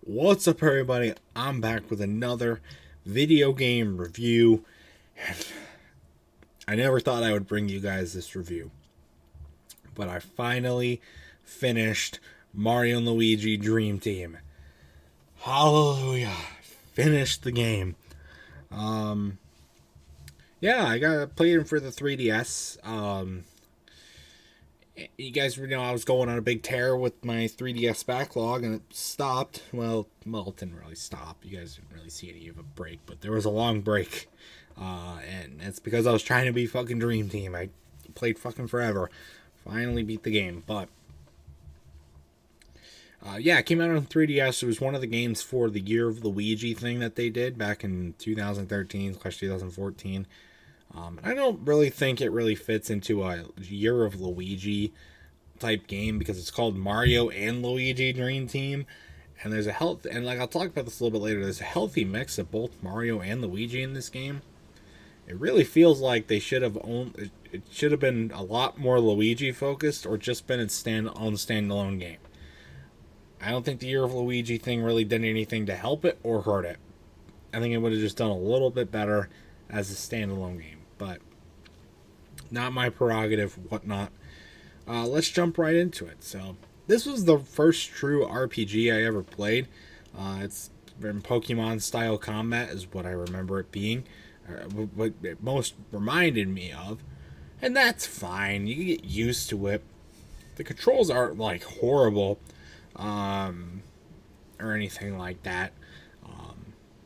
What's up, everybody? I'm back with another video game review. And I never thought I would bring you guys this review, but I finally finished Mario and Luigi Dream Team. Hallelujah! Finished the game. Um, yeah, I got played him for the 3DS. You guys know I was going on a big tear with my 3DS backlog, and it stopped. It didn't really stop. You guys didn't really see any of a break, but there was a long break, and it's because I was trying to be fucking Dream Team. I played fucking forever. Finally beat the game, but yeah, it came out on 3DS. It was one of the games for the Year of Luigi thing that they did back in 2013/2014. I don't really think it really fits into a Year of Luigi type game because it's called Mario and Luigi Dream Team, and there's a health and like I'll talk about this a little bit later. There's a healthy mix of both Mario and Luigi in this game. It really feels like they should have owned. It should have been a lot more Luigi focused, or just been its standalone game. I don't think the Year of Luigi thing really did anything to help it or hurt it. I think it would have just done a little bit better as a standalone game, but not my prerogative, whatnot. Let's jump right into it. So, this was the first true RPG I ever played. It's been Pokemon style combat, is what I remember it being, what it most reminded me of, and that's fine. You get used to it. The controls aren't like horrible, or anything like that.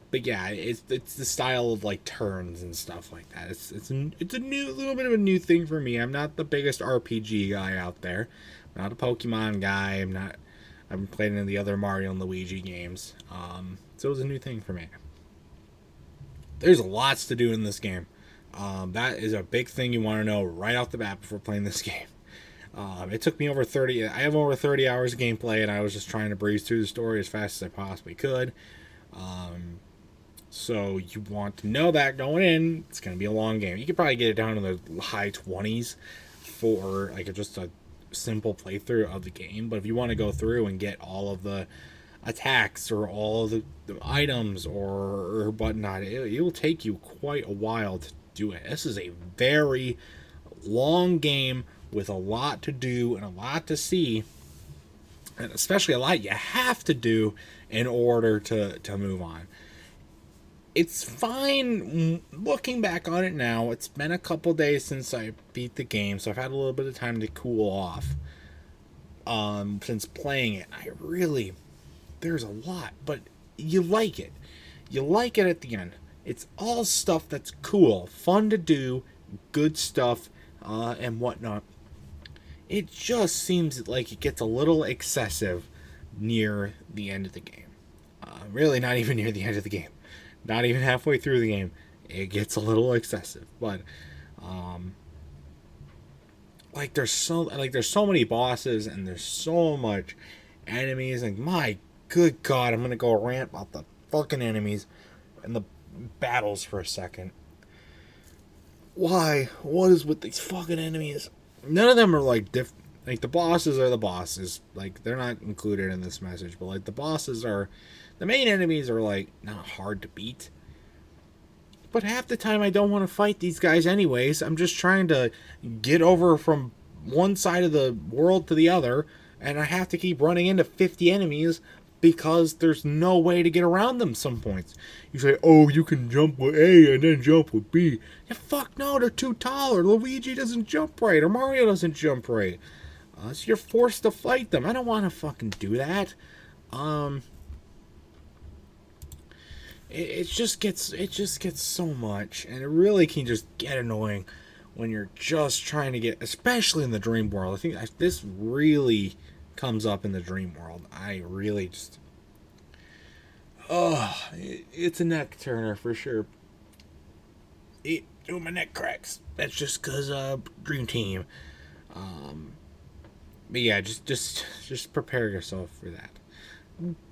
But yeah, it's the style of like turns and stuff like that. It's a new little bit of a new thing for me. I'm not the biggest RPG guy out there. I'm not a Pokemon guy. I haven't played any of the other Mario and Luigi games. So it was a new thing for me. There's lots to do in this game. That is a big thing you want to know right off the bat before playing this game. It took me over 30. I have over 30 hours of gameplay, and I was just trying to breeze through the story as fast as I possibly could. So you want to know that going in, it's going to be a long game. You could probably get it down to the high 20s for like just a simple playthrough of the game. But if you want to go through and get all of the attacks or all of the items or whatnot, it will take you quite a while to do it. This is a very long game with a lot to do and a lot to see, and especially a lot you have to do in order to move on. It's fine looking back on it now. It's been a couple days since I beat the game, so I've had a little bit of time to cool off since playing it. There's a lot, but you like it. You like it at the end. It's all stuff that's cool, fun to do, good stuff, and whatnot. It just seems like it gets a little excessive near the end of the game. Really, not even near the end of the game. Not even halfway through the game, it gets a little excessive. But there's so many bosses and there's so much enemies. And my good God, I'm gonna go rant about the fucking enemies and the battles for a second. Why? What is with these fucking enemies? None of them are like like the bosses are the bosses. Like they're not included in this message, but like the main enemies are like not hard to beat. But half the time I don't want to fight these guys anyways. I'm just trying to get over from one side of the world to the other, and I have to keep running into 50 enemies because there's no way to get around them some points. You say, oh, you can jump with A and then jump with B. Yeah, fuck no, they're too tall, or Luigi doesn't jump right, or Mario doesn't jump right. So you're forced to fight them. I don't want to fucking do that. It just gets so much, and it really can just get annoying when you're just trying to get, especially in the dream world. I think this really comes up in the dream world. I really just, it's a neck turner for sure. My neck cracks. That's just cause Dream Team. But yeah, just prepare yourself for that.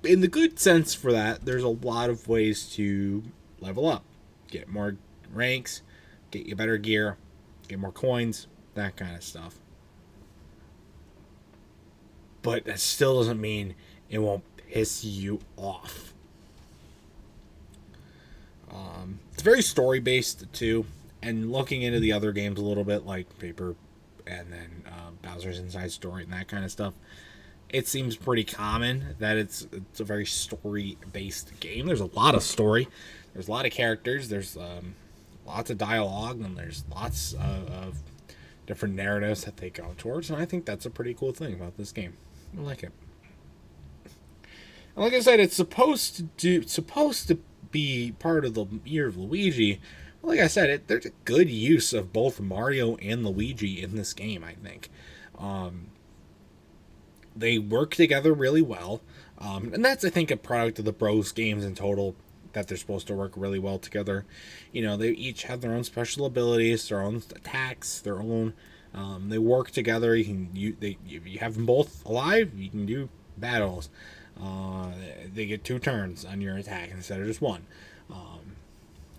In the good sense for that, there's a lot of ways to level up, get more ranks, get you better gear, get more coins, that kind of stuff. But that still doesn't mean it won't piss you off. It's very story based too, and looking into the other games a little bit, like Paper, and then Bowser's Inside Story and that kind of stuff. It seems pretty common that it's a very story based game. There's a lot of story. There's a lot of characters. There's lots of dialogue, and there's lots of different narratives that they go towards. And I think that's a pretty cool thing about this game. I like it. And like I said, it's supposed to be part of the Year of Luigi. Like I said, there's a good use of both Mario and Luigi in this game, I think. They work together really well. And that's, I think, a product of the Bros games in total, that they're supposed to work really well together. You know, they each have their own special abilities, their own attacks, their own... they work together. You have them both alive, you can do battles. They get 2 turns on your attack instead of just 1.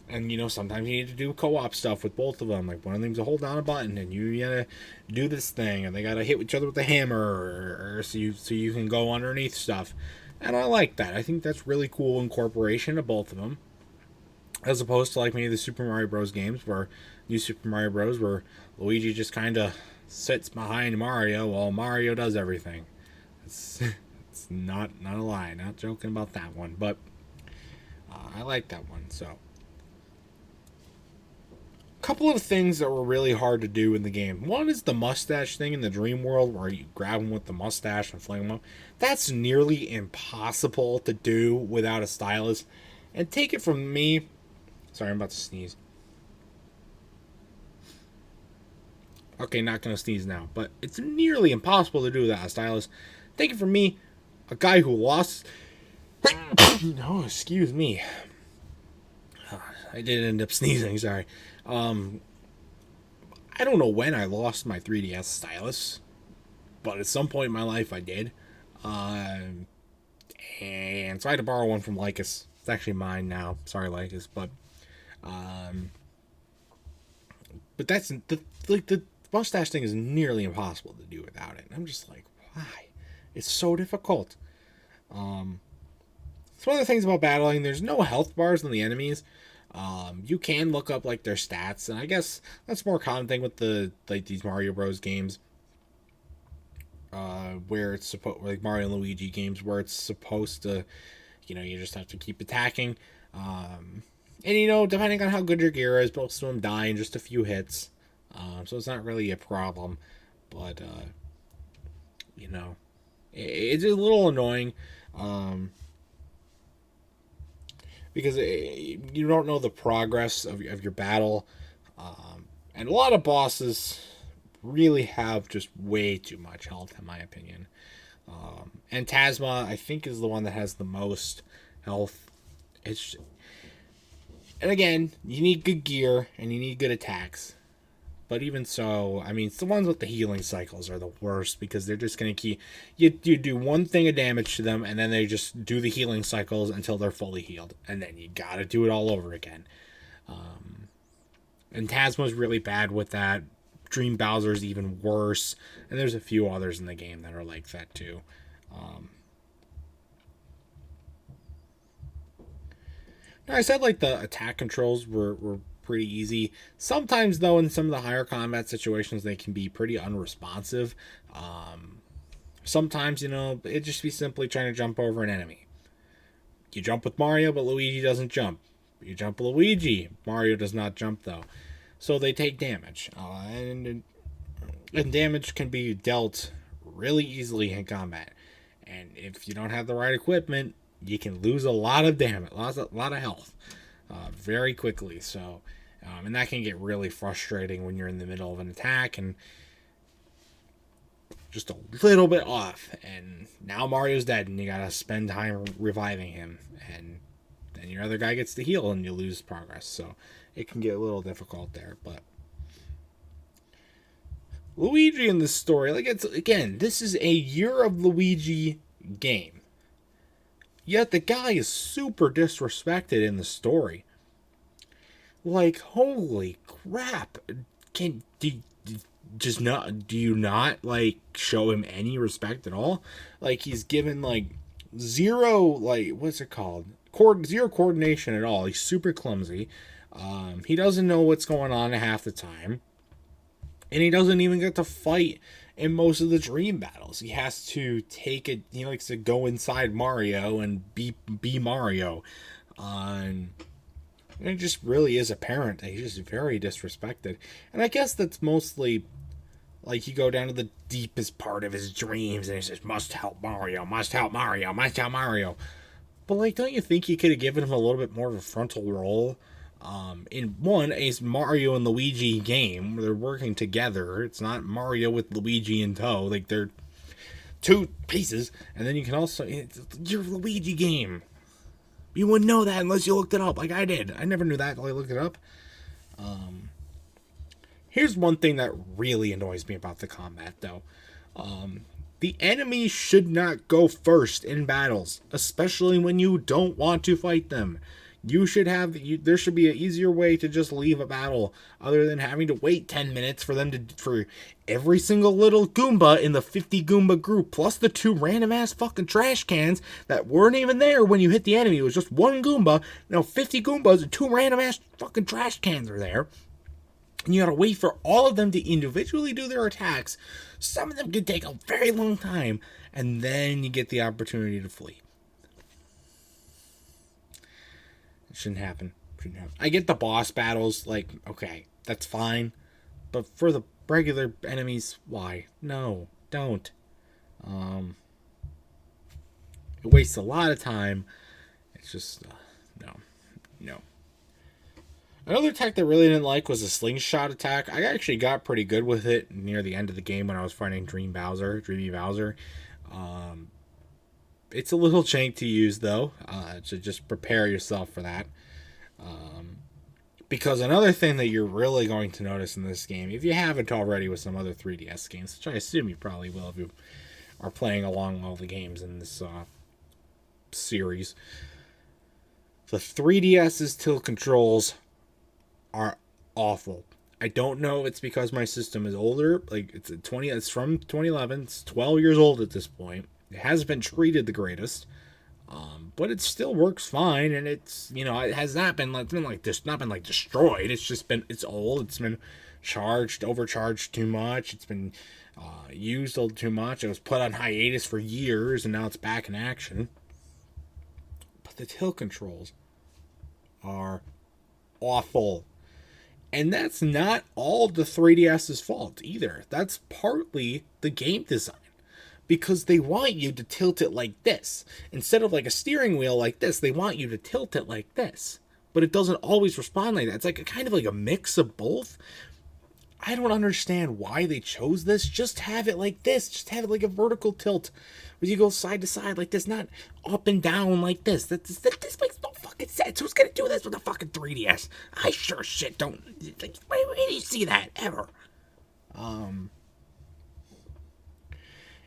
And, you know, sometimes you need to do co-op stuff with both of them. Like, one of them to hold down a button, and you gotta do this thing, and they gotta hit each other with a hammer, or so you can go underneath stuff. And I like that. I think that's really cool incorporation of both of them, as opposed to like maybe the Super Mario Bros. Games, where New Super Mario Bros., where Luigi just kind of sits behind Mario while Mario does everything. It's not a lie. Not joking about that one, but I like that one. So, couple of things that were really hard to do in the game. One is the mustache thing in the dream world, where you grab him with the mustache and fling him up. That's nearly impossible to do without a stylus. And take it from me, sorry, I'm about to sneeze. Okay, not gonna sneeze now, but it's nearly impossible to do without a stylus. Take it from me, a guy who lost... No, excuse me. I did end up sneezing, sorry. I don't know when I lost my 3DS stylus, but at some point in my life I did. And so I had to borrow one from Lycus. It's actually mine now. Sorry, Lycus, but that's the mustache thing is nearly impossible to do without it. And I'm just like, why? It's so difficult. It's one of the things about battling. There's no health bars on the enemies. You can look up like their stats, and I guess that's a more common thing with these Mario Bros. Games, where it's supposed, like Mario and Luigi games, where it's supposed to, you know, you just have to keep attacking, and you know, depending on how good your gear is, most of them die in just a few hits, so it's not really a problem, but you know, it's a little annoying. Because you don't know the progress of your battle. And a lot of bosses really have just way too much health, in my opinion. And Tasma, I think, is the one that has the most health. And again, you need good gear, and you need good attacks. But even so, I mean, it's the ones with the healing cycles are the worst, because they're just going to keep... You do one thing of damage to them, and then they just do the healing cycles until they're fully healed. And then you got to do it all over again. And Tasma's really bad with that. Dream Bowser's even worse. And there's a few others in the game that are like that too. Now, I said like the attack controls were pretty easy. Sometimes, though, in some of the higher combat situations, they can be pretty unresponsive. Sometimes, you know, it'd just be simply trying to jump over an enemy. You jump with Mario, but Luigi doesn't jump. You jump with Luigi. Mario does not jump, though. So they take damage. And damage can be dealt really easily in combat. And if you don't have the right equipment, you can lose a lot of damage, a lot of health, very quickly. So, and that can get really frustrating when you're in the middle of an attack and just a little bit off, and now Mario's dead, and you gotta spend time reviving him, and then your other guy gets to heal, and you lose progress. So it can get a little difficult there, but Luigi in this story, like, it's, again, this is a Year of Luigi game. Yet the guy is super disrespected in the story. Like, holy crap. Do you not, like, show him any respect at all? Like, he's given, like, zero, like, what's it called? Zero coordination at all. He's super clumsy. He doesn't know what's going on half the time. And he doesn't even get to fight in most of the dream battles. He has to take it. He likes to go inside Mario and be Mario. And it just really is apparent that he's just very disrespected. And I guess that's mostly like you go down to the deepest part of his dreams and he says, must help Mario, must help Mario, must help Mario. But like, don't you think you could have given him a little bit more of a frontal role? In one, a Mario and Luigi game where they're working together. It's not Mario with Luigi in tow. Like, they're two pieces. And then you can also, it's your Luigi game. You wouldn't know that unless you looked it up, like I did. I never knew that until I looked it up. Here's one thing that really annoys me about the combat, though. The enemies should not go first in battles, especially when you don't want to fight them. There should be an easier way to just leave a battle other than having to wait 10 minutes for every single little Goomba in the 50 Goomba group, plus the 2 random ass fucking trash cans that weren't even there when you hit the enemy. It was just 1 Goomba. Now 50 Goombas and 2 random ass fucking trash cans are there. And you gotta wait for all of them to individually do their attacks. Some of them can take a very long time, and then you get the opportunity to flee. Shouldn't happen. I get the boss battles, like, okay, that's fine. But for the regular enemies, why? No, don't. It wastes a lot of time. It's just, no. Another attack that I really didn't like was the slingshot attack. I actually got pretty good with it near the end of the game when I was fighting Dreamy Bowser. It's a little jank to use, though, so just prepare yourself for that. Because another thing that you're really going to notice in this game, if you haven't already with some other 3DS games, which I assume you probably will if you are playing along all the games in this series, the 3DS's tilt controls are awful. I don't know if it's because my system is older. Like, it's from 2011. It's 12 years old at this point. It hasn't been treated the greatest, but it still works fine. And it's, it has not been destroyed. It's old. It's been overcharged too much. It's been used a little too much. It was put on hiatus for years, and now it's back in action. But the tilt controls are awful. And that's not all the 3DS's fault either. That's partly the game design. Because they want you to tilt it like this. Instead of like a steering wheel like this, they want you to tilt it like this. But it doesn't always respond like that. It's like kind of like a mix of both. I don't understand why they chose this. Just have it like this. Just have it like a vertical tilt. Where you go side to side like this, not up and down like this. This makes no fucking sense. Who's gonna do this with a fucking 3DS? I sure shit don't. Like, where do you see that ever?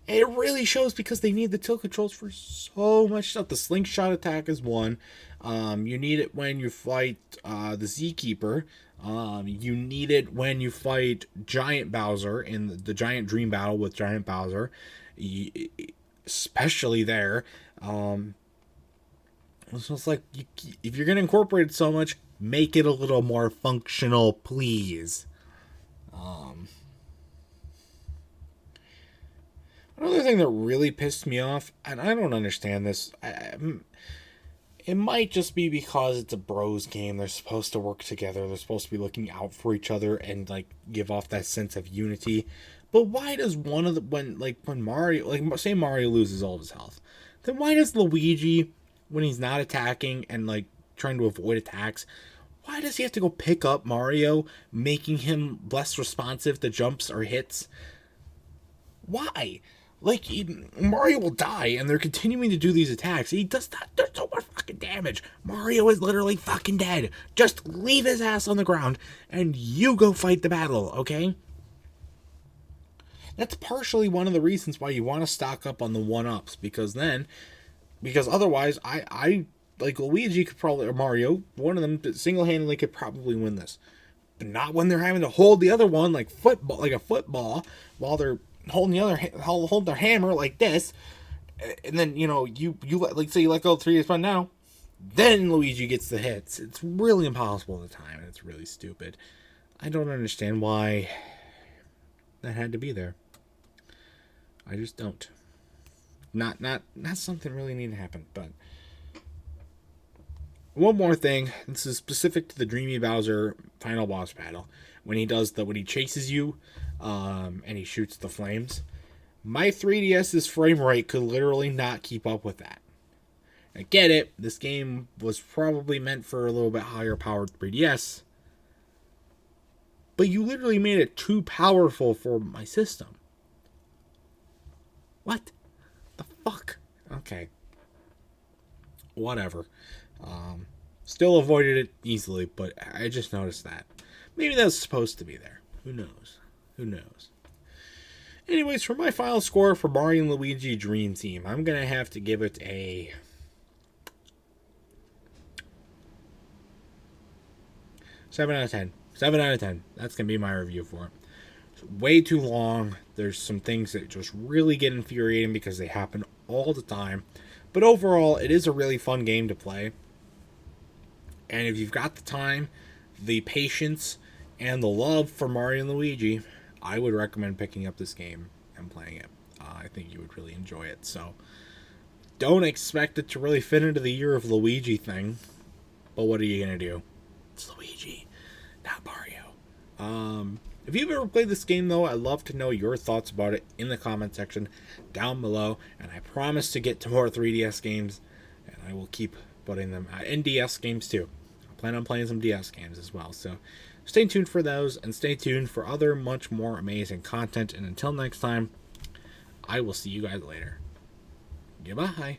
It really shows because they need the tilt controls for so much stuff. The slingshot attack is one. You need it when you fight the Z-Keeper. You need it when you fight Giant Bowser in the Giant Dream Battle with Giant Bowser. Especially there. So it's like, if you're going to incorporate it so much, make it a little more functional, please. Another thing that really pissed me off, and I don't understand this, it might just be because it's a bros game. They're supposed to work together. They're supposed to be looking out for each other and like give off that sense of unity. But why does when Mario, like say Mario loses all of his health, then why does Luigi, when he's not attacking and like trying to avoid attacks, why does he have to go pick up Mario, making him less responsive to jumps or hits? Why? Like, Mario will die, and they're continuing to do these attacks. He does so much fucking damage. Mario is literally fucking dead. Just leave his ass on the ground, and you go fight the battle, okay? That's partially one of the reasons why you want to stock up on the 1-ups, because otherwise, I like, Luigi could probably, or Mario, one of them single-handedly could probably win this. But not when they're having to hold the other one like a football, while they're hold their hammer like this, And then, like say you let go of 3D Spawn now, then Luigi gets the hits. It's really impossible at the time, and it's really stupid. I don't understand why that had to be there. I just don't. Not something really need to happen, but one more thing. This is specific to the Dreamy Bowser final boss battle. When he chases you, and he shoots the flames. My 3DS's frame rate could literally not keep up with that. I get it. This game was probably meant for a little bit higher powered 3DS. But you literally made it too powerful for my system. What? The fuck? Okay. Whatever. Still avoided it easily, but I just noticed that. Maybe that was supposed to be there. Who knows? Who knows? Anyways, for my final score for Mario and Luigi Dream Team, I'm going to have to give it a 7 out of 10. 7 out of 10. That's going to be my review for it. It's way too long. There's some things that just really get infuriating because they happen all the time. But overall, it is a really fun game to play. And if you've got the time, the patience, and the love for Mario and Luigi, I would recommend picking up this game and playing it. I think you would really enjoy it. So, don't expect it to really fit into the Year of Luigi thing. But what are you going to do? It's Luigi, not Mario. If you've ever played this game, though, I'd love to know your thoughts about it in the comment section down below. And I promise to get to more 3DS games. And I will keep putting them in DS games, too. I plan on playing some DS games as well. So, stay tuned for those, and stay tuned for other much more amazing content. And until next time, I will see you guys later. Goodbye.